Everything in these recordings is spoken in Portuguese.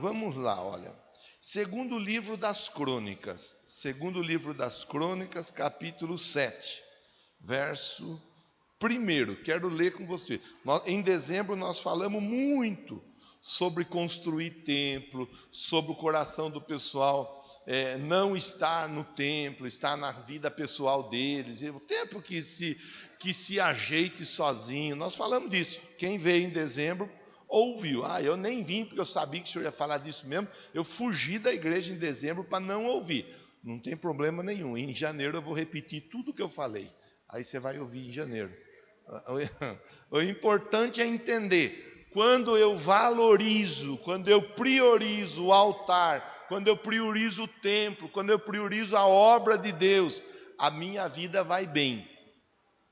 vamos lá, olha. Segundo livro das Crônicas, capítulo 7, verso 1. Quero ler com você. Em dezembro nós falamos muito sobre construir templo, sobre o coração do pessoal não estar no templo, estar na vida pessoal deles, o templo que se ajeite sozinho. Nós falamos disso. Quem veio em dezembro ouviu. Eu nem vim porque eu sabia que o senhor ia falar disso mesmo. Eu fugi da igreja em dezembro para não ouvir. Não tem problema nenhum. Em janeiro eu vou repetir tudo o que eu falei. Aí você vai ouvir em janeiro. O importante é entender. Quando eu valorizo, quando eu priorizo o altar, quando eu priorizo o templo, quando eu priorizo a obra de Deus, a minha vida vai bem.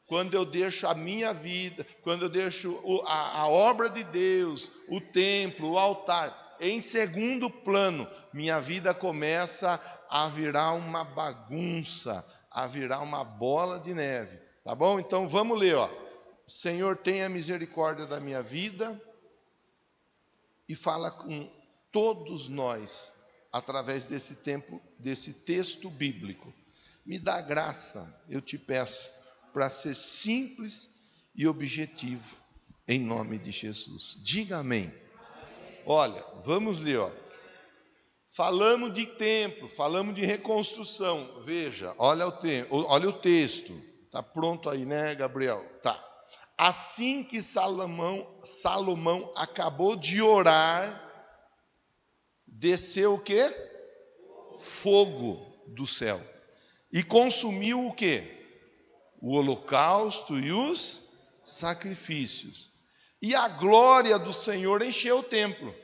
Quando eu deixo a minha vida, quando eu deixo a obra de Deus, o templo, o altar, em segundo plano, minha vida começa a virar uma bagunça, a virar uma bola de neve. Tá bom? Então vamos ler, ó. Senhor, tenha misericórdia da minha vida e fala com todos nós através desse texto bíblico. Me dá graça, eu te peço, para ser simples e objetivo, em nome de Jesus. Diga amém. Olha, vamos ler, ó. Falamos de templo, falamos de reconstrução. Veja, olha o texto. Está pronto aí, né, Gabriel? Tá. Assim que Salomão acabou de orar, desceu o quê? Fogo do céu. E consumiu o quê? O holocausto e os sacrifícios. E a glória do Senhor encheu o templo.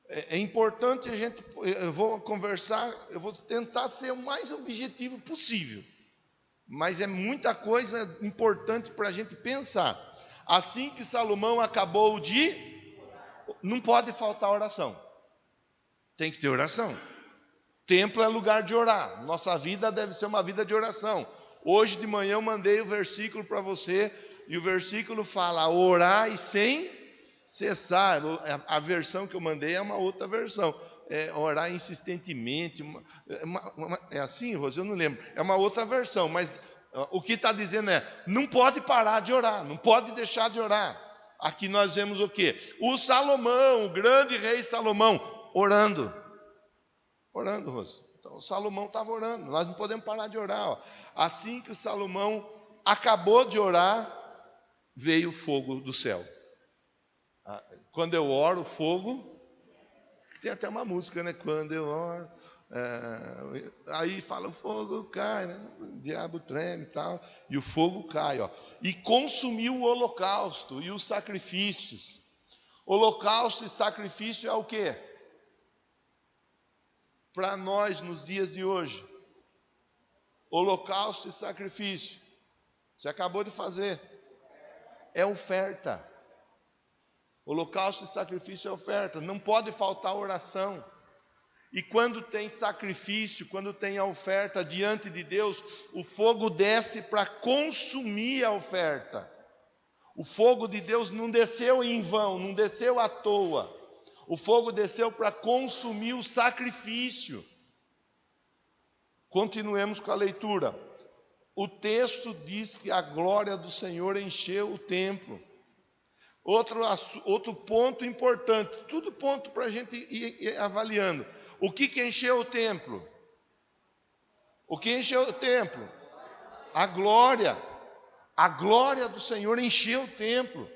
É importante eu vou conversar, eu vou tentar ser o mais objetivo possível. Mas é muita coisa importante para a gente pensar. Assim que Salomão acabou não pode faltar oração. Tem que ter oração. Templo é lugar de orar. Nossa vida deve ser uma vida de oração. Hoje de manhã eu mandei o versículo para você. E o versículo fala: orar e sem cessar. A versão que eu mandei é uma outra versão. Orar insistentemente. É assim, Rose? Eu não lembro. É uma outra versão, mas o que está dizendo não pode parar de orar, não pode deixar de orar. Aqui nós vemos o quê? O Salomão, o grande rei Salomão, orando. Orando, Rose. Então o Salomão estava orando, nós não podemos parar de orar. Ó. Assim que o Salomão acabou de orar, veio o fogo do céu. Quando eu oro, fogo... Tem até uma música, né? Quando eu oro, aí fala, o fogo cai, né? O diabo treme e tal, e o fogo cai, ó. E consumiu o holocausto e os sacrifícios. Holocausto e sacrifício é o quê? Para nós nos dias de hoje. Holocausto e sacrifício. Você acabou de fazer. É oferta. Holocausto e sacrifício é oferta, não pode faltar oração. E quando tem sacrifício, quando tem a oferta diante de Deus, o fogo desce para consumir a oferta. O fogo de Deus não desceu em vão, não desceu à toa. O fogo desceu para consumir o sacrifício. Continuemos com a leitura. O texto diz que a glória do Senhor encheu o templo. Outro ponto importante, tudo ponto para a gente ir avaliando. O que encheu o templo? O que encheu o templo? A glória. A glória do Senhor encheu o templo.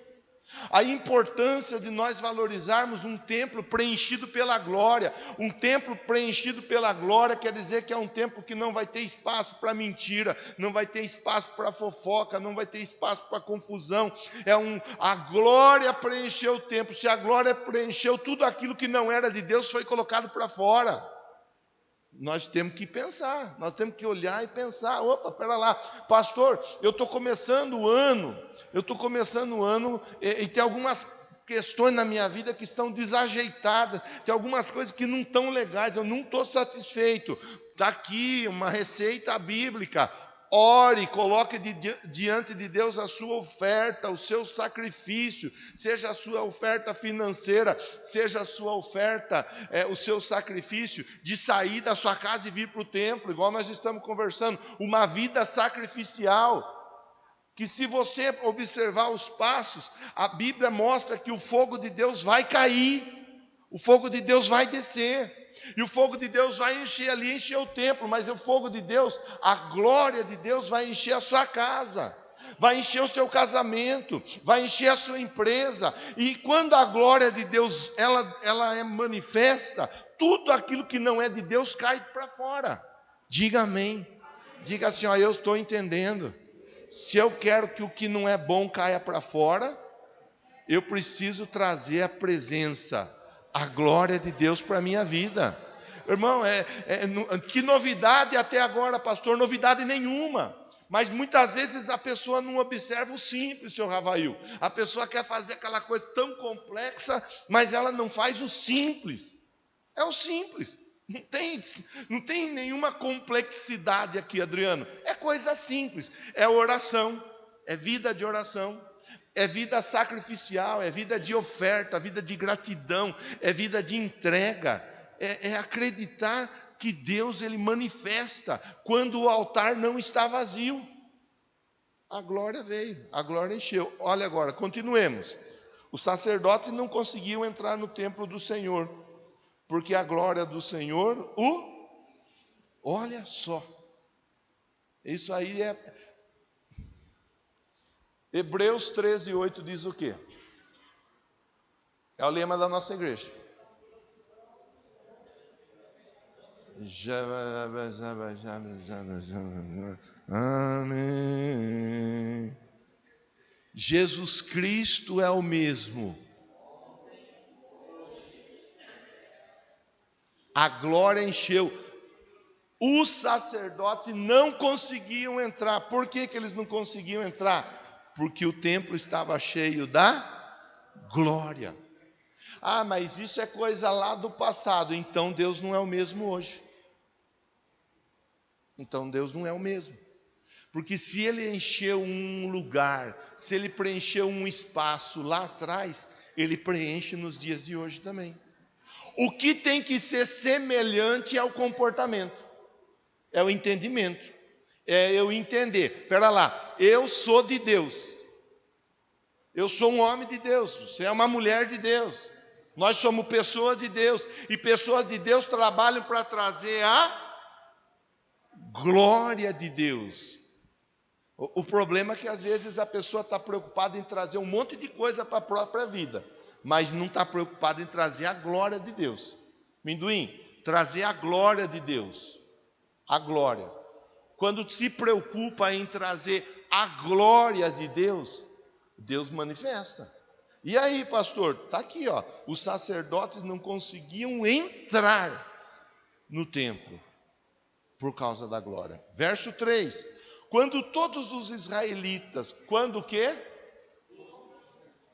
A importância de nós valorizarmos um templo preenchido pela glória. Um templo preenchido pela glória quer dizer que é um templo que não vai ter espaço para mentira, não vai ter espaço para fofoca, não vai ter espaço para confusão. A glória preencheu o templo. Se a glória preencheu, tudo aquilo que não era de Deus foi colocado para fora. Nós temos que pensar, nós temos que olhar e pensar, opa, pera lá, pastor, eu estou começando o ano e tem algumas questões na minha vida que estão desajeitadas, tem algumas coisas que não estão legais, eu não estou satisfeito. Está aqui uma receita bíblica, ore, coloque diante de Deus a sua oferta, o seu sacrifício, seja a sua oferta financeira, seja a sua oferta, o seu sacrifício de sair da sua casa e vir para o templo, igual nós estamos conversando, uma vida sacrificial, que se você observar os passos, a Bíblia mostra que o fogo de Deus vai cair, o fogo de Deus vai descer, e o fogo de Deus vai encher o templo, mas o fogo de Deus, a glória de Deus vai encher a sua casa, vai encher o seu casamento, vai encher a sua empresa, e quando a glória de Deus, ela é manifesta, tudo aquilo que não é de Deus cai para fora. Diga amém, diga assim, ó, eu estou entendendo, se eu quero que o que não é bom caia para fora, eu preciso trazer a presença, a glória de Deus para a minha vida. Irmão, que novidade até agora, pastor? Novidade nenhuma. Mas muitas vezes a pessoa não observa o simples, senhor Ravail. A pessoa quer fazer aquela coisa tão complexa, mas ela não faz o simples. É o simples. Não tem nenhuma complexidade aqui, Adriano. É coisa simples. É oração, é vida de oração. É vida sacrificial, é vida de oferta, vida de gratidão, é vida de entrega, é acreditar que Deus ele manifesta quando o altar não está vazio. A glória veio, a glória encheu. Olha agora, continuemos. Os sacerdotes não conseguiam entrar no templo do Senhor, porque a glória do Senhor, olha só, isso aí é... Hebreus 13:8 diz o quê? É o lema da nossa igreja. Amém. Jesus Cristo é o mesmo. A glória encheu. Os sacerdotes não conseguiam entrar. Por que eles não conseguiam entrar? Porque o templo estava cheio da glória. Ah, mas isso é coisa lá do passado. Então Deus não é o mesmo hoje. Então Deus não é o mesmo. Porque se Ele encheu um lugar, se Ele preencheu um espaço lá atrás, Ele preenche nos dias de hoje também. O que tem que ser semelhante é o comportamento, é o entendimento. É eu entender, espera lá, eu sou de Deus, eu sou um homem de Deus, você é uma mulher de Deus, nós somos pessoas de Deus, e pessoas de Deus trabalham para trazer a glória de Deus. O problema é que às vezes a pessoa está preocupada em trazer um monte de coisa para a própria vida, mas não está preocupada em trazer a glória de Deus. Minduim, trazer a glória de Deus, a glória. Quando se preocupa em trazer a glória de Deus, Deus manifesta. E aí, pastor, está aqui, ó, os sacerdotes não conseguiam entrar no templo por causa da glória. Verso 3, quando todos os israelitas, quando o quê?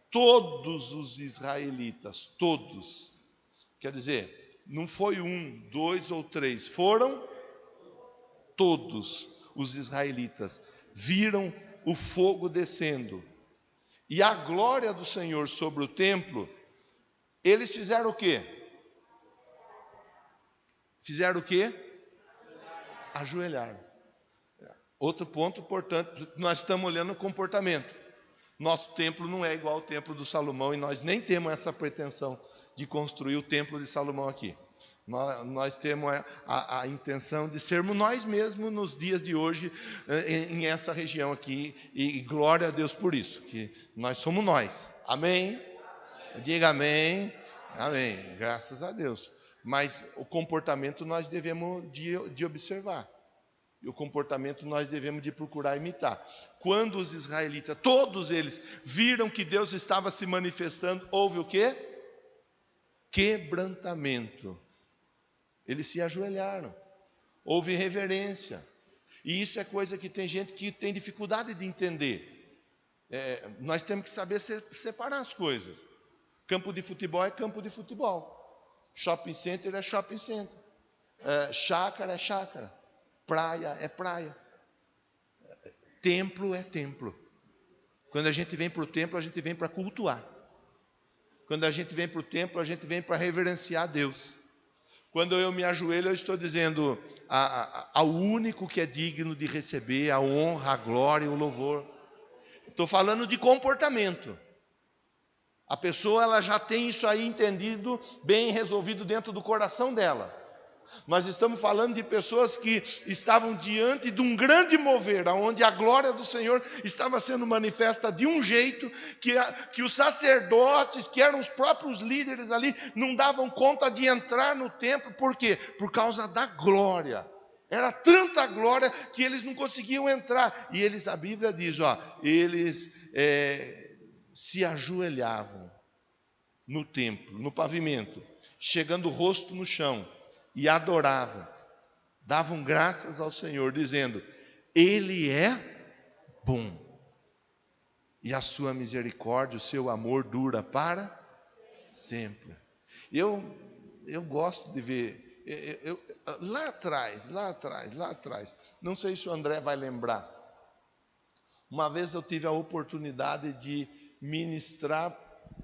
Todos os israelitas, todos, quer dizer, não foi um, dois ou três, foram todos os israelitas, viram o fogo descendo, e a glória do Senhor sobre o templo, eles fizeram o quê? Fizeram o quê? Ajoelharam. Outro ponto importante, nós estamos olhando o comportamento. Nosso templo não é igual ao templo do Salomão, e nós nem temos essa pretensão de construir o templo de Salomão aqui. Nós temos a intenção de sermos nós mesmos nos dias de hoje, em essa região aqui, e glória a Deus por isso, que nós somos nós. Amém? Diga amém. Amém. Graças a Deus. Mas o comportamento nós devemos de observar. E o comportamento nós devemos de procurar imitar. Quando os israelitas, todos eles, viram que Deus estava se manifestando, houve o quê? Quebrantamento. Eles se ajoelharam, houve reverência. E isso é coisa que tem gente que tem dificuldade de entender. Nós temos que saber separar as coisas. Campo de futebol é campo de futebol. Shopping center é shopping center. Chácara é chácara. Praia é praia. Templo é templo. Quando a gente vem para o templo, a gente vem para cultuar. Quando a gente vem para o templo, a gente vem para reverenciar a Deus. Quando eu me ajoelho, eu estou dizendo ao único que é digno de receber a honra, a glória e o louvor. Estou falando de comportamento. A pessoa ela já tem isso aí entendido, bem resolvido dentro do coração dela. Nós estamos falando de pessoas que estavam diante de um grande mover, onde a glória do Senhor estava sendo manifesta de um jeito que os sacerdotes, que eram os próprios líderes ali, não davam conta de entrar no templo. Por quê? Por causa da glória. Era tanta glória que eles não conseguiam entrar. E eles, a Bíblia diz, eles se ajoelhavam no templo, no pavimento, chegando o rosto no chão, e adoravam, davam graças ao Senhor, dizendo: Ele é bom, e a sua misericórdia, o seu amor dura para sempre. Eu gosto de ver, lá atrás, não sei se o André vai lembrar, uma vez eu tive a oportunidade de ministrar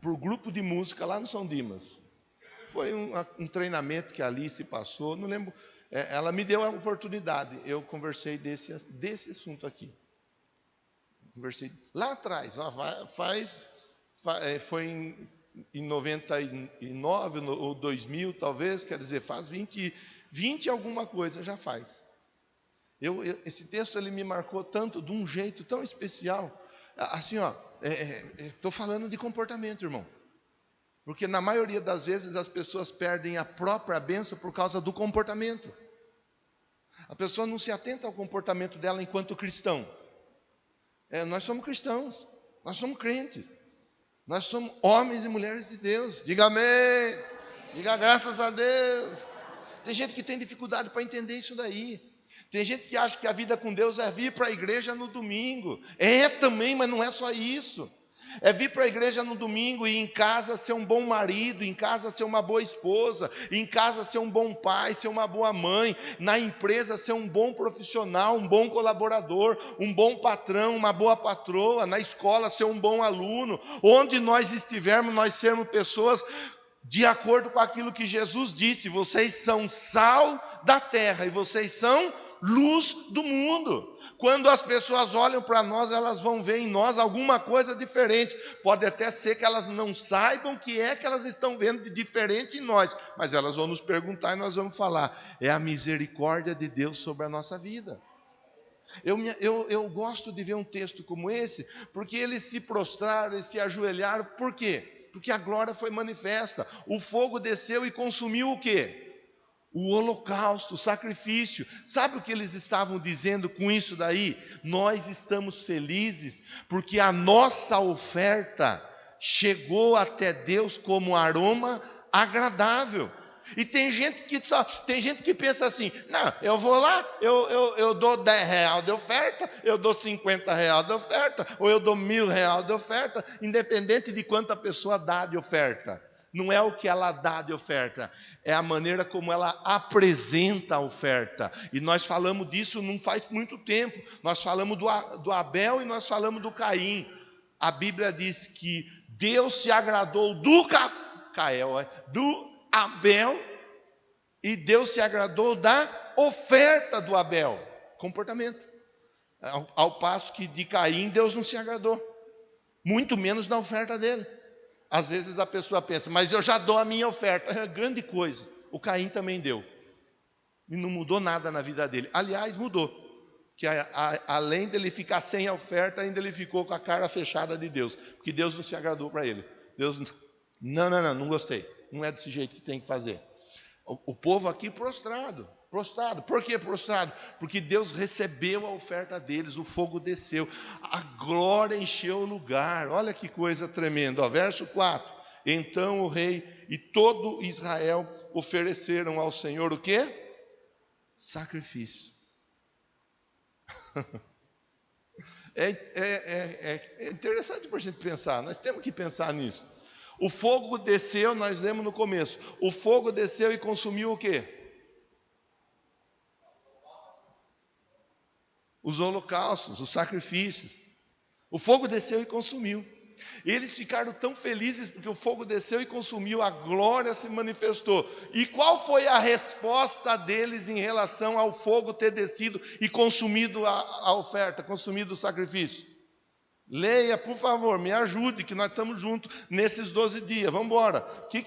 por grupo de música lá no São Dimas. Foi um treinamento que a Alice passou, não lembro, ela me deu a oportunidade, eu conversei desse assunto aqui. Conversei lá atrás, foi em 99 ou 2000 talvez, quer dizer, faz 20 alguma coisa, já faz. Esse texto ele me marcou tanto, de um jeito tão especial, assim estou falando de comportamento, irmão. Porque na maioria das vezes as pessoas perdem a própria bênção por causa do comportamento. A pessoa não se atenta ao comportamento dela enquanto cristão. Nós somos cristãos, nós somos crentes, nós somos homens e mulheres de Deus. Diga amém, diga graças a Deus. Tem gente que tem dificuldade para entender isso daí. Tem gente que acha que a vida com Deus é vir para a igreja no domingo. É também, mas não é só isso. É vir para a igreja no domingo e em casa ser um bom marido, em casa ser uma boa esposa, em casa ser um bom pai, ser uma boa mãe, na empresa ser um bom profissional, um bom colaborador, um bom patrão, uma boa patroa, na escola ser um bom aluno. Onde nós estivermos, nós sermos pessoas de acordo com aquilo que Jesus disse: vocês são sal da terra e vocês são luz do mundo. Quando as pessoas olham para nós, elas vão ver em nós alguma coisa diferente. Pode até ser que elas não saibam o que é que elas estão vendo de diferente em nós, mas elas vão nos perguntar e nós vamos falar: é a misericórdia de Deus sobre a nossa vida. Eu gosto de ver um texto como esse, porque eles se prostraram, eles se ajoelharam. Por quê? Porque a glória foi manifesta. O fogo desceu e consumiu o quê? O holocausto, o sacrifício. Sabe o que eles estavam dizendo com isso daí? Nós estamos felizes porque a nossa oferta chegou até Deus como aroma agradável. E tem gente que pensa assim: não, eu vou lá, eu dou R$10 de oferta, eu dou R$50 de oferta, ou eu dou R$1.000 de oferta, independente de quanto a pessoa dá de oferta. Não é o que ela dá de oferta, é a maneira como ela apresenta a oferta. E nós falamos disso não faz muito tempo. Nós falamos do Abel e nós falamos do Caim. A Bíblia diz que Deus se agradou do Abel, e Deus se agradou da oferta do Abel. Comportamento. Ao passo que de Caim Deus não se agradou, muito menos da oferta dele. Às vezes a pessoa pensa: mas eu já dou a minha oferta. É grande coisa. O Caim também deu, e não mudou nada na vida dele. Aliás, mudou, que além dele ficar sem a oferta, ainda ele ficou com a cara fechada de Deus, porque Deus não se agradou para ele. Deus não gostei, não é desse jeito que tem que fazer. O povo aqui prostrado. Por que prostrado? Porque Deus recebeu a oferta deles, o fogo desceu, a glória encheu o lugar. Olha que coisa tremenda. Verso 4: então o rei e todo Israel ofereceram ao Senhor o quê? Sacrifício. É interessante para a gente pensar, nós temos que pensar nisso. O fogo desceu, nós lemos no começo, o fogo desceu e consumiu o quê? os holocaustos, os sacrifícios. O fogo desceu e consumiu. Eles ficaram tão felizes porque o fogo desceu e consumiu, a glória se manifestou. E qual foi a resposta deles em relação ao fogo ter descido e consumido a oferta, consumido o sacrifício? Leia, por favor, me ajude, que nós estamos juntos nesses 12 dias. Vamos embora.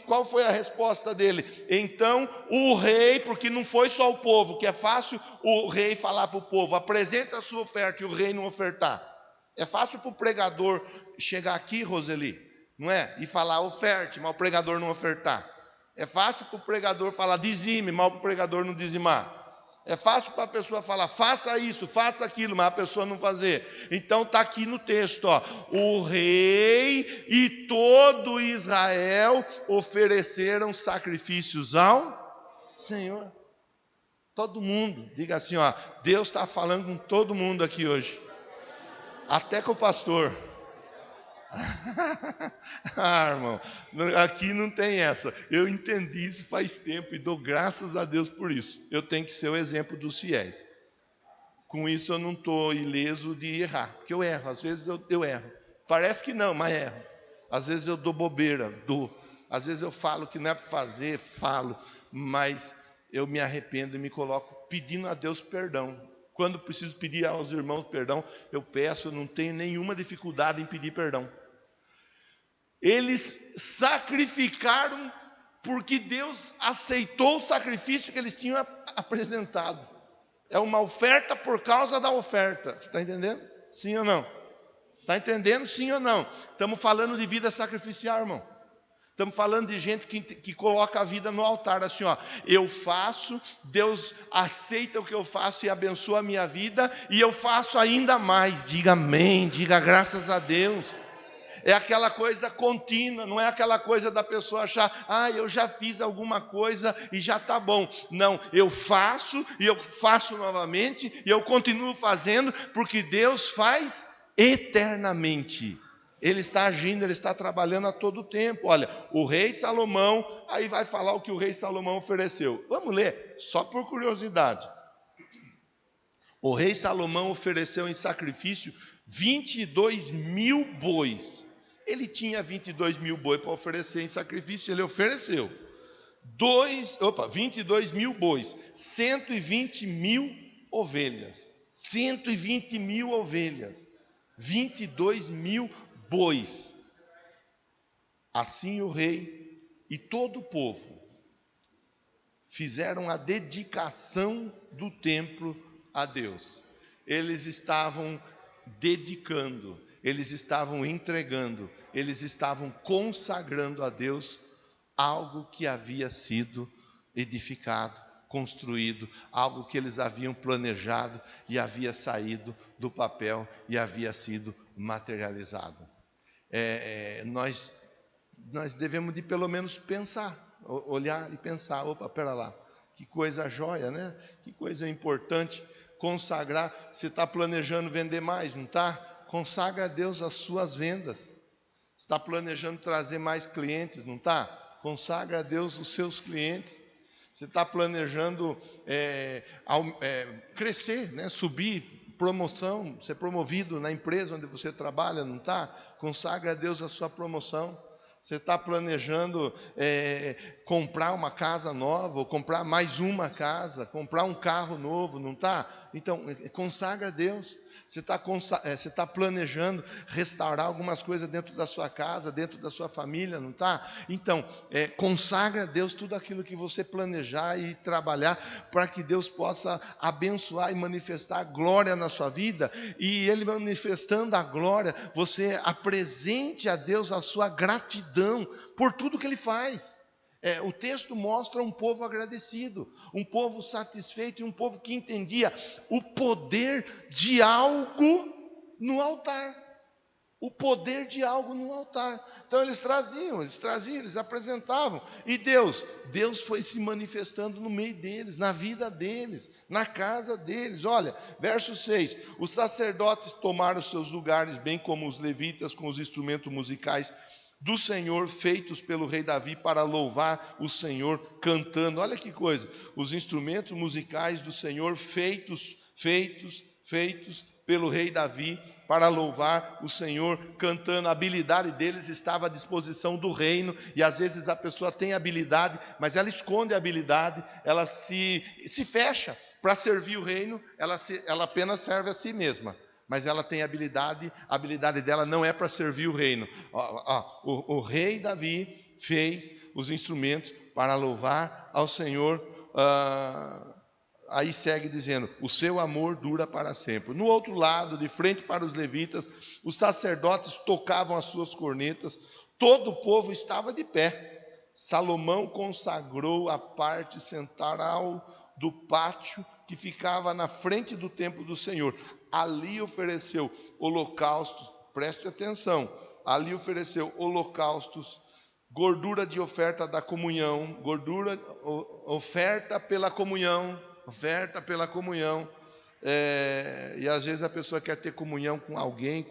Qual foi a resposta dele? Então o rei, porque não foi só o povo, que é fácil o rei falar para o povo, apresenta a sua oferta, e o rei não ofertar. É fácil para o pregador chegar aqui, Roseli, não é? E falar oferte, mas o pregador não ofertar. É fácil para o pregador falar dizime, mas o pregador não dizimar. É fácil para a pessoa falar faça isso, faça aquilo, mas a pessoa não fazer. Então está aqui no texto, ó, o rei e todo Israel ofereceram sacrifícios ao Senhor. Todo mundo, diga assim, ó, Deus está falando com todo mundo aqui hoje. Até com o pastor. Irmão, aqui não tem essa. Eu entendi isso faz tempo e dou graças a Deus por isso. Eu tenho que ser o exemplo dos fiéis. Com isso eu não estou ileso de errar, porque eu erro, às vezes eu erro. Parece que não, mas erro. Às vezes eu dou bobeira, dou. Às vezes eu falo que não é para fazer, falo. Mas eu me arrependo e me coloco pedindo a Deus perdão. Quando preciso pedir aos irmãos perdão, eu peço, eu não tenho nenhuma dificuldade em pedir perdão. Eles sacrificaram porque Deus aceitou o sacrifício que eles tinham apresentado. É uma oferta por causa da oferta. Você está entendendo? Sim ou não? Está entendendo? Sim ou não? Estamos falando de vida sacrificial, irmão. Estamos falando de gente que coloca a vida no altar, assim, ó, eu faço, Deus aceita o que eu faço e abençoa a minha vida, e eu faço ainda mais, diga amém, diga graças a Deus. É aquela coisa contínua, não é aquela coisa da pessoa achar, eu já fiz alguma coisa e já está bom. Não, eu faço e eu faço novamente, e eu continuo fazendo, porque Deus faz eternamente. Ele está agindo, ele está trabalhando a todo tempo. Olha, o rei Salomão, aí vai falar o que o rei Salomão ofereceu. Vamos ler, só por curiosidade. O rei Salomão ofereceu em sacrifício 22 mil bois. Ele tinha 22 mil bois para oferecer em sacrifício, ele ofereceu. 22 mil bois, 120 mil ovelhas. 120 mil ovelhas, 22 mil bois. Assim o rei e todo o povo fizeram a dedicação do templo a Deus. Eles estavam dedicando, eles estavam entregando, eles estavam consagrando a Deus algo que havia sido edificado, construído, algo que eles haviam planejado e havia saído do papel e havia sido materializado. Nós devemos de pelo menos pensar, olhar e pensar, pera lá, que coisa jóia, né? Que coisa importante, consagrar. Você está planejando vender mais, não está? Consagra a Deus as suas vendas. Você está planejando trazer mais clientes, não está? Consagra a Deus os seus clientes. Você está planejando crescer, né? Subir, promoção, ser promovido na empresa onde você trabalha, não está? Consagra a Deus a sua promoção. Você está planejando comprar uma casa nova, ou comprar mais uma casa, comprar um carro novo, não está? Então, consagra a Deus. Você está planejando restaurar algumas coisas dentro da sua casa, dentro da sua família, não está? Então, consagra a Deus tudo aquilo que você planejar e trabalhar para que Deus possa abençoar e manifestar a glória na sua vida. E Ele manifestando a glória, você apresente a Deus a sua gratidão por tudo que Ele faz. O texto mostra um povo agradecido, um povo satisfeito e um povo que entendia o poder de algo no altar. O poder de algo no altar. Então eles traziam, eles apresentavam. E Deus foi se manifestando no meio deles, na vida deles, na casa deles. Olha, verso 6. Os sacerdotes tomaram seus lugares, bem como os levitas, com os instrumentos musicais do Senhor, feitos pelo rei Davi, para louvar o Senhor cantando. Olha que coisa, os instrumentos musicais do Senhor feitos feitos pelo rei Davi para louvar o Senhor, cantando. A habilidade deles estava à disposição do reino, e às vezes a pessoa tem habilidade, mas ela esconde a habilidade, ela se fecha para servir o reino, ela apenas serve a si mesma, mas ela tem habilidade, a habilidade dela não é para servir o reino. O rei Davi fez os instrumentos para louvar ao Senhor. Aí segue dizendo: o seu amor dura para sempre. No outro lado, de frente para os levitas, os sacerdotes tocavam as suas cornetas, todo o povo estava de pé. Salomão consagrou a parte central do pátio que ficava na frente do templo do Senhor. Ali ofereceu holocaustos, preste atenção, ali ofereceu holocaustos, gordura de oferta da comunhão, oferta pela comunhão, e às vezes a pessoa quer ter comunhão com alguém,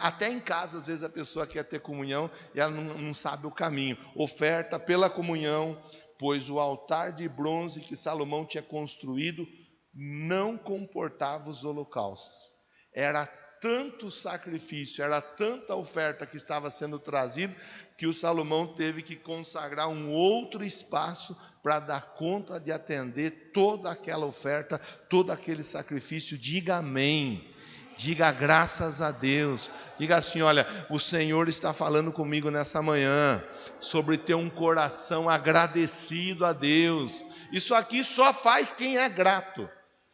até em casa às vezes a pessoa quer ter comunhão e ela não sabe o caminho. Oferta pela comunhão, pois o altar de bronze que Salomão tinha construído não comportava os holocaustos. Era tanto sacrifício, era tanta oferta que estava sendo trazida, que o Salomão teve que consagrar um outro espaço para dar conta de atender toda aquela oferta, todo aquele sacrifício. Diga amém, diga graças a Deus, diga assim: olha, o Senhor está falando comigo nessa manhã sobre ter um coração agradecido a Deus. Isso aqui só faz quem é grato,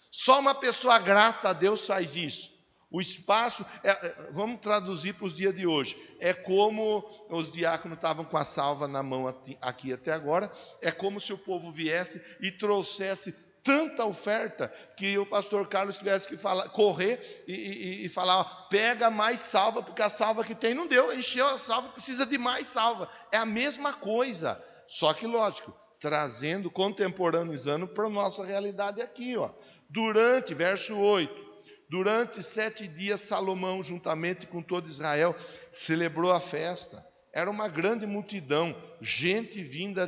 só uma pessoa grata a Deus faz isso. O espaço, vamos traduzir para os dias de hoje, é como os diáconos estavam com a salva na mão aqui até agora, é como se o povo viesse e trouxesse tanta oferta que o pastor Carlos tivesse que correr e falar: pega mais salva, porque a salva que tem não deu, encheu a salva, precisa de mais salva. É a mesma coisa, só que lógico, contemporaneizando para a nossa realidade aqui, verso 8, durante 7 dias Salomão, juntamente com todo Israel, celebrou a festa. Era uma grande multidão, gente vinda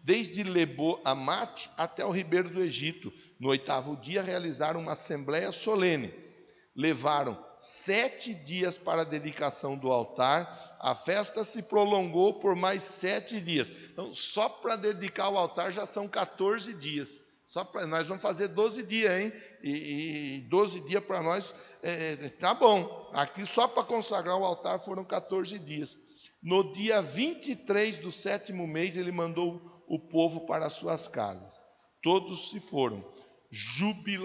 desde Lebo-Amate até o ribeiro do Egito. No 8º dia realizaram uma assembleia solene. Levaram 7 dias para a dedicação do altar. A festa se prolongou por mais 7 dias. Então, só para dedicar o altar já são 14 dias. Nós vamos fazer 12 dias, hein? E 12 dias para nós, tá bom. Aqui só para consagrar o altar foram 14 dias. No dia 23 do 7º mês, ele mandou o povo para as suas casas. Todos se foram.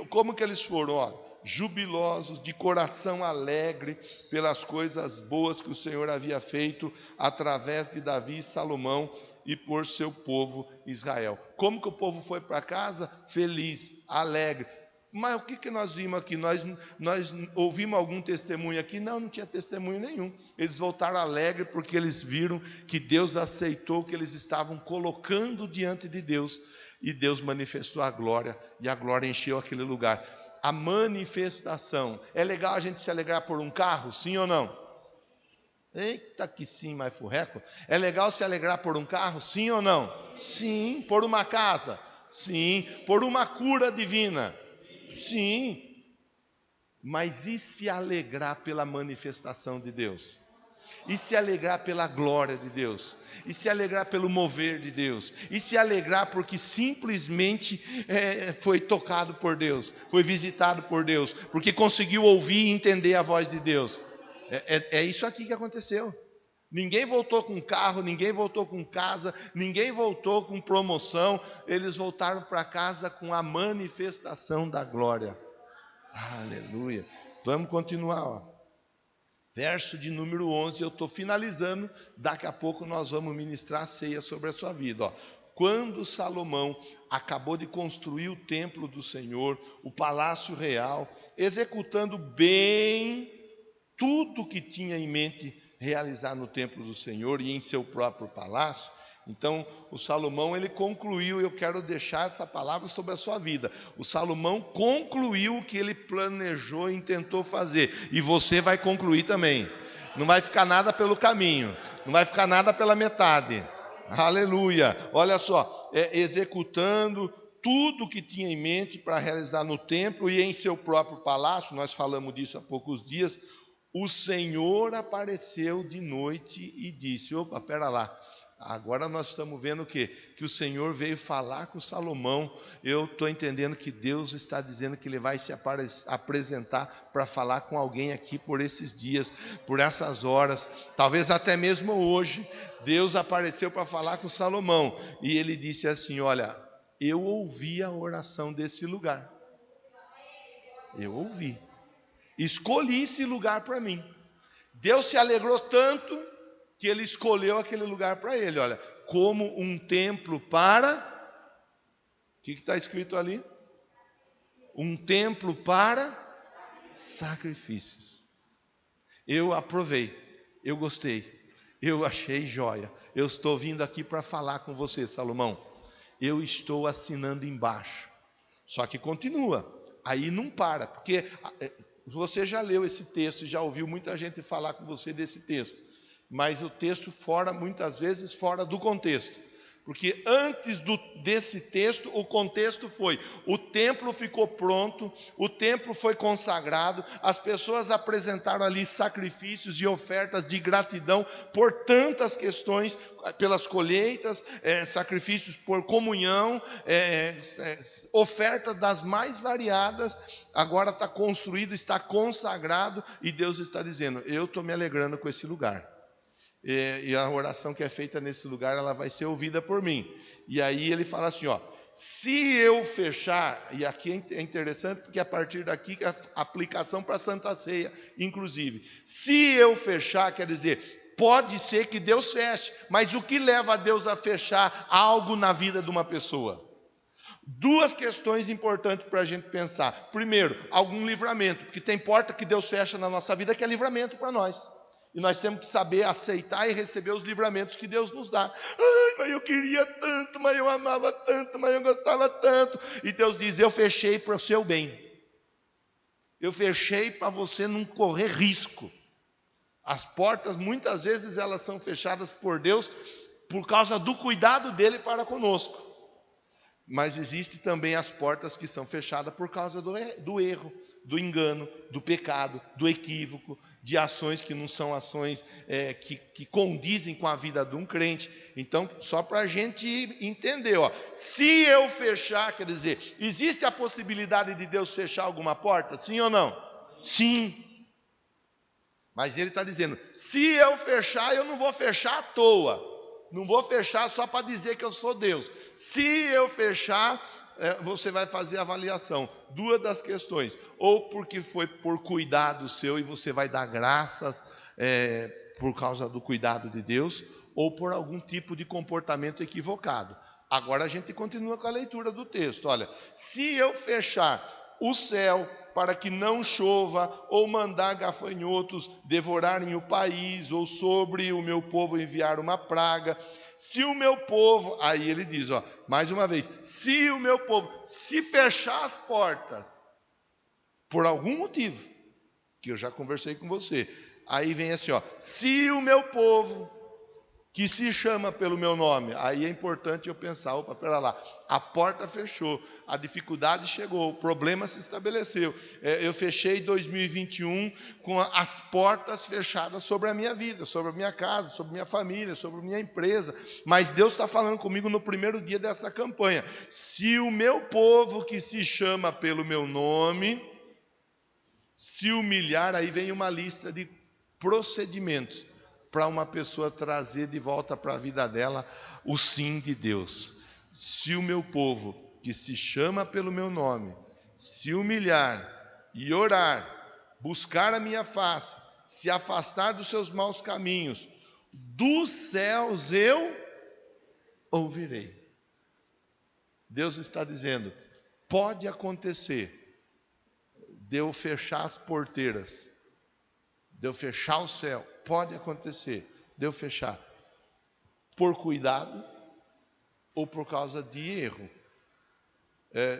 Como que eles foram? Jubilosos, de coração alegre, pelas coisas boas que o Senhor havia feito através de Davi e Salomão, e por seu povo Israel. Como que o povo foi para casa? Feliz, alegre. Mas o que nós vimos aqui? Nós ouvimos algum testemunho aqui? Não tinha testemunho nenhum. Eles voltaram alegres porque eles viram que Deus aceitou o que eles estavam colocando diante de Deus, e Deus manifestou a glória, e a glória encheu aquele lugar. A manifestação. É legal a gente se alegrar por um carro, sim ou não? Eita que sim, mais furreco. É legal se alegrar por um carro, sim ou não? Sim. Por uma casa? Sim. Por uma cura divina? Sim. Mas e se alegrar pela manifestação de Deus? E se alegrar pela glória de Deus? E se alegrar pelo mover de Deus? E se alegrar porque simplesmente foi tocado por Deus, foi visitado por Deus, porque conseguiu ouvir e entender a voz de Deus? É isso aqui que aconteceu. Ninguém voltou com carro, ninguém voltou com casa, ninguém voltou com promoção. Eles voltaram para casa com a manifestação da glória. Aleluia. Vamos continuar. Verso de número 11, eu estou finalizando. Daqui a pouco nós vamos ministrar a ceia sobre a sua vida. Quando Salomão acabou de construir o templo do Senhor, o palácio real, executando bem tudo que tinha em mente realizar no templo do Senhor e em seu próprio palácio, então o Salomão, ele concluiu. Eu quero deixar essa palavra sobre a sua vida. O Salomão concluiu o que ele planejou e tentou fazer, e você vai concluir também. Não vai ficar nada pelo caminho, não vai ficar nada pela metade. Aleluia. Olha só, executando tudo o que tinha em mente para realizar no templo e em seu próprio palácio. Nós falamos disso há poucos dias. O Senhor apareceu de noite e disse: opa, pera lá, agora nós estamos vendo o quê? Que o Senhor veio falar com Salomão. Eu estou entendendo que Deus está dizendo que Ele vai se apresentar para falar com alguém aqui por esses dias, por essas horas, talvez até mesmo hoje. Deus apareceu para falar com Salomão e Ele disse assim: olha, eu ouvi a oração desse lugar. Eu ouvi. Escolhi esse lugar para mim. Deus se alegrou tanto que Ele escolheu aquele lugar para Ele. Olha, como um templo para... O que está escrito ali? Um templo para sacrifícios. Eu aprovei, eu gostei, eu achei joia. Eu estou vindo aqui para falar com você, Salomão. Eu estou assinando embaixo. Só que continua. Aí não para, porque... Você já leu esse texto, já ouviu muita gente falar com você desse texto, mas o texto muitas vezes fora do contexto, porque antes desse texto, o contexto foi: o templo ficou pronto, o templo foi consagrado, as pessoas apresentaram ali sacrifícios e ofertas de gratidão por tantas questões, pelas colheitas, sacrifícios por comunhão, ofertas das mais variadas. Agora está construído, está consagrado, e Deus está dizendo: eu estou me alegrando com esse lugar. E a oração que é feita nesse lugar, ela vai ser ouvida por mim. E aí ele fala assim, ó: se eu fechar, e aqui é interessante porque a partir daqui é a aplicação para a Santa Ceia, inclusive. Se eu fechar, quer dizer, pode ser que Deus feche, mas o que leva a Deus a fechar algo na vida de uma pessoa? Duas questões importantes para a gente pensar. Primeiro, algum livramento, porque tem porta que Deus fecha na nossa vida que é livramento para nós. E nós temos que saber aceitar e receber os livramentos que Deus nos dá. Ai, mas eu queria tanto, mas eu amava tanto, mas eu gostava tanto. E Deus diz: eu fechei para o seu bem. Eu fechei para você não correr risco. As portas, muitas vezes, elas são fechadas por Deus por causa do cuidado dele para conosco. Mas existem também as portas que são fechadas por causa do erro, do engano, do pecado, do equívoco, de ações que não são ações que condizem com a vida de um crente. Então, só para a gente entender, ó, se eu fechar, quer dizer, existe a possibilidade de Deus fechar alguma porta? Sim ou não? Sim. Mas ele está dizendo: se eu fechar, eu não vou fechar à toa. Não vou fechar só para dizer que eu sou Deus. Se eu fechar, você vai fazer a avaliação. Duas das questões: ou porque foi por cuidado seu e você vai dar graças por causa do cuidado de Deus, ou por algum tipo de comportamento equivocado. Agora a gente continua com a leitura do texto. Olha, se eu fechar o céu para que não chova, ou mandar gafanhotos devorarem o país, ou sobre o meu povo enviar uma praga, se o meu povo, aí ele diz, ó, mais uma vez, se o meu povo, se fechar as portas, por algum motivo, que eu já conversei com você, aí vem assim, ó, se o meu povo, que se chama pelo meu nome, aí é importante eu pensar, opa, pera lá, a porta fechou, a dificuldade chegou, o problema se estabeleceu, eu fechei 2021 com as portas fechadas sobre a minha vida, sobre a minha casa, sobre a minha família, sobre a minha empresa, mas Deus está falando comigo no primeiro dia dessa campanha: se o meu povo que se chama pelo meu nome se humilhar, aí vem uma lista de procedimentos para uma pessoa trazer de volta para a vida dela o sim de Deus. Se o meu povo, que se chama pelo meu nome, se humilhar e orar, buscar a minha face, se afastar dos seus maus caminhos, dos céus eu ouvirei. Deus está dizendo: pode acontecer de eu fechar as porteiras, de eu fechar o céu, pode acontecer de eu fechar por cuidado ou por causa de erro.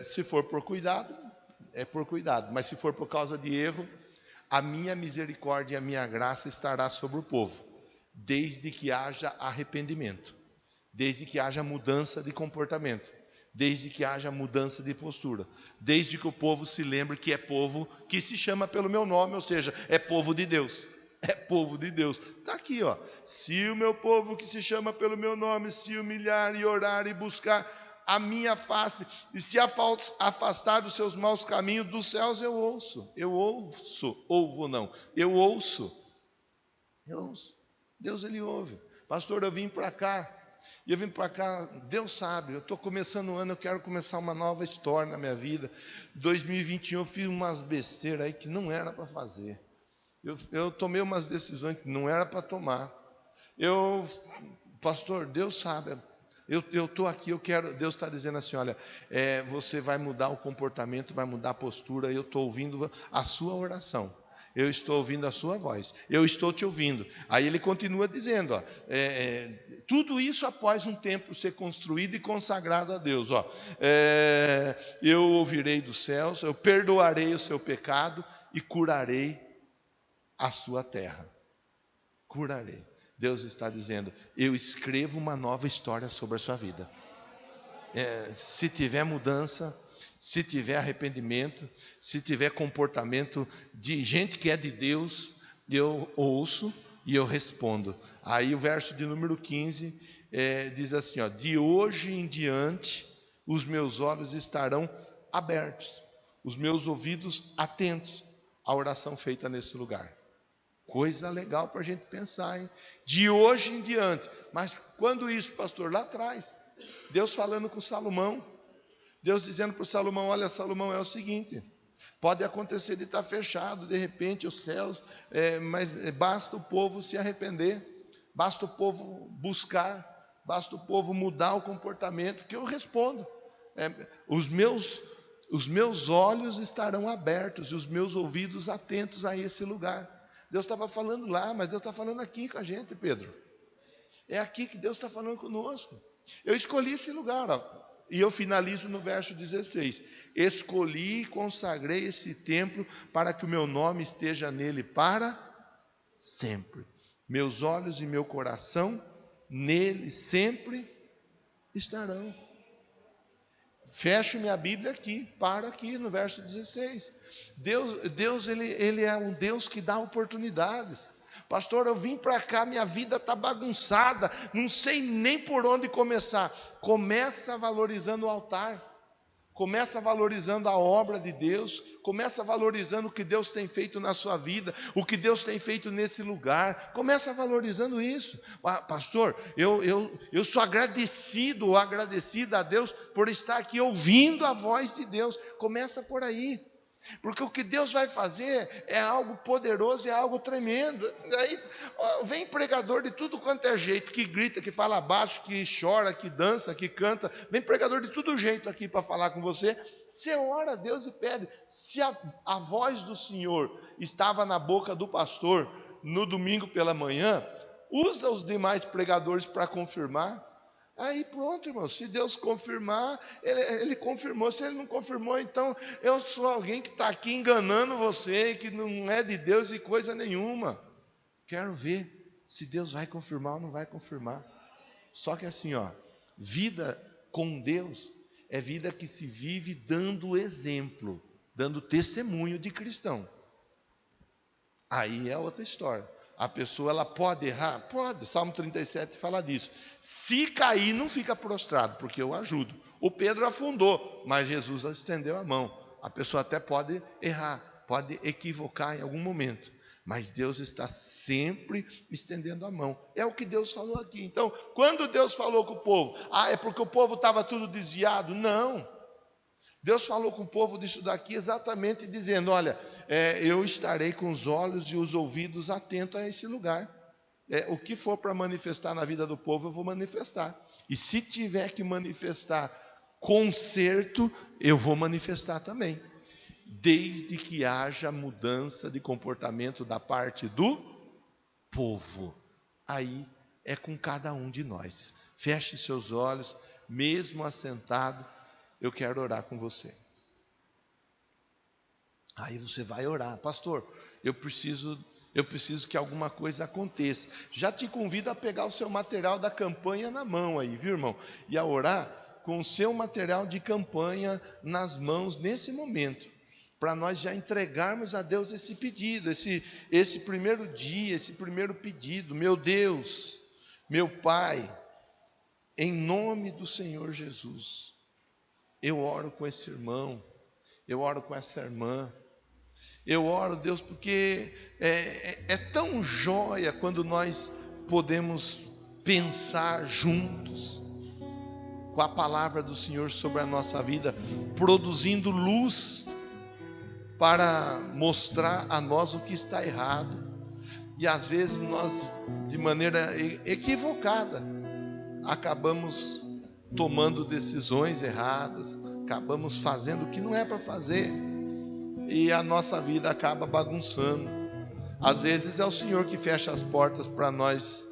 Se for por cuidado, é por cuidado, mas se for por causa de erro, a minha misericórdia e a minha graça estará sobre o povo, desde que haja arrependimento, desde que haja mudança de comportamento, desde que haja mudança de postura, desde que o povo se lembre que é povo que se chama pelo meu nome, ou seja, é povo de Deus. É povo de Deus. Está aqui, ó. Se o meu povo que se chama pelo meu nome se humilhar e orar e buscar a minha face e se afastar dos seus maus caminhos, dos céus eu ouço. Eu ouço. Ouvo não. Eu ouço. Eu ouço. Deus, ele ouve. Pastor, eu vim para cá. E eu vim para cá, Deus sabe, eu estou começando o ano, eu quero começar uma nova história na minha vida. 2021 eu fiz umas besteiras aí que não era para fazer. Eu tomei umas decisões que não era para tomar. Pastor, Deus sabe, eu estou aqui, eu quero. Deus está dizendo assim: olha, você vai mudar o comportamento, vai mudar a postura. Eu estou ouvindo a sua oração. Eu estou ouvindo a sua voz, eu estou te ouvindo. Aí ele continua dizendo, ó, tudo isso após um templo ser construído e consagrado a Deus. Ó, eu ouvirei dos céus, eu perdoarei o seu pecado e curarei a sua terra. Curarei. Deus está dizendo, eu escrevo uma nova história sobre a sua vida. Se tiver mudança, se tiver arrependimento, se tiver comportamento de gente que é de Deus, eu ouço e eu respondo. Aí o verso de número 15 diz assim, ó, de hoje em diante os meus olhos estarão abertos, os meus ouvidos atentos à oração feita nesse lugar. Coisa legal para a gente pensar, hein? De hoje em diante. Mas quando isso, pastor? Lá atrás. Deus falando com Salomão. Deus dizendo para o Salomão, olha, Salomão, é o seguinte, pode acontecer de estar fechado, de repente, os céus, mas basta o povo se arrepender, basta o povo buscar, basta o povo mudar o comportamento, que eu respondo. Os meus olhos estarão abertos e os meus ouvidos atentos a esse lugar. Deus estava falando lá, mas Deus está falando aqui com a gente, Pedro. É aqui que Deus está falando conosco. Eu escolhi esse lugar, ó, e eu finalizo no verso 16. Escolhi e consagrei esse templo para que o meu nome esteja nele para sempre. Meus olhos e meu coração nele sempre estarão. Fecho minha Bíblia aqui, paro aqui no verso 16. Deus ele é um Deus que dá oportunidades. Pastor, eu vim para cá, minha vida está bagunçada, não sei nem por onde começar. Começa valorizando o altar, começa valorizando a obra de Deus, começa valorizando o que Deus tem feito na sua vida, o que Deus tem feito nesse lugar, começa valorizando isso. Pastor, eu sou agradecido ou agradecida a Deus por estar aqui ouvindo a voz de Deus. Começa por aí. Porque o que Deus vai fazer é algo poderoso, é algo tremendo. Aí vem pregador de tudo quanto é jeito, que grita, que fala baixo, que chora, que dança, que canta. Vem pregador de todo jeito aqui para falar com você. Você ora a Deus e pede. Se a voz do Senhor estava na boca do pastor no domingo pela manhã, usa os demais pregadores para confirmar. Aí pronto, irmão, se Deus confirmar, ele confirmou. Se ele não confirmou, então eu sou alguém que está aqui enganando você, que não é de Deus e coisa nenhuma. Quero ver se Deus vai confirmar ou não vai confirmar. Só que assim, ó, vida com Deus é vida que se vive dando exemplo, dando testemunho de cristão. Aí é outra história. A pessoa, ela pode errar? Pode. Salmo 37 fala disso. Se cair, não fica prostrado, porque eu ajudo. O Pedro afundou, mas Jesus estendeu a mão. A pessoa até pode errar, pode equivocar em algum momento, mas Deus está sempre estendendo a mão. É o que Deus falou aqui. Então, quando Deus falou com o povo, é porque o povo estava tudo desviado? Não. Deus falou com o povo disso daqui exatamente dizendo, olha, eu estarei com os olhos e os ouvidos atentos a esse lugar. O que for para manifestar na vida do povo, eu vou manifestar. E se tiver que manifestar conserto, eu vou manifestar também. Desde que haja mudança de comportamento da parte do povo. Aí é com cada um de nós. Feche seus olhos, mesmo assentado. Eu quero orar com você. Aí você vai orar. Pastor, eu preciso que alguma coisa aconteça. Já te convido a pegar o seu material da campanha na mão aí, viu, irmão? E a orar com o seu material de campanha nas mãos nesse momento, para nós já entregarmos a Deus esse pedido, esse primeiro dia, esse primeiro pedido. Meu Deus, meu Pai, em nome do Senhor Jesus, eu oro com esse irmão, eu oro com essa irmã, eu oro, Deus, porque é tão joia quando nós podemos pensar juntos com a palavra do Senhor sobre a nossa vida, produzindo luz para mostrar a nós o que está errado. E às vezes nós, de maneira equivocada, acabamos tomando decisões erradas, acabamos fazendo o que não é para fazer, e a nossa vida acaba bagunçando. Às vezes é o Senhor que fecha as portas para nós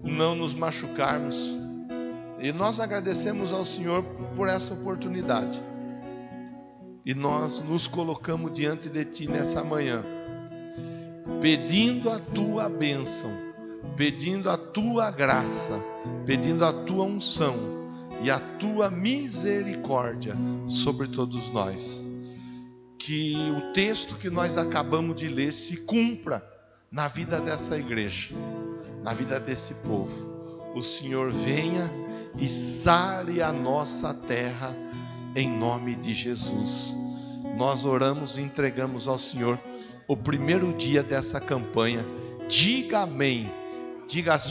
não nos machucarmos, e nós agradecemos ao Senhor por essa oportunidade, e nós nos colocamos diante de Ti nessa manhã, pedindo a Tua bênção, pedindo a Tua graça, pedindo a Tua unção e a Tua misericórdia sobre todos nós. Que o texto que nós acabamos de ler se cumpra na vida dessa igreja, na vida desse povo. O Senhor venha e sare a nossa terra em nome de Jesus. Nós oramos e entregamos ao Senhor o primeiro dia dessa campanha. Diga amém. Diga assim: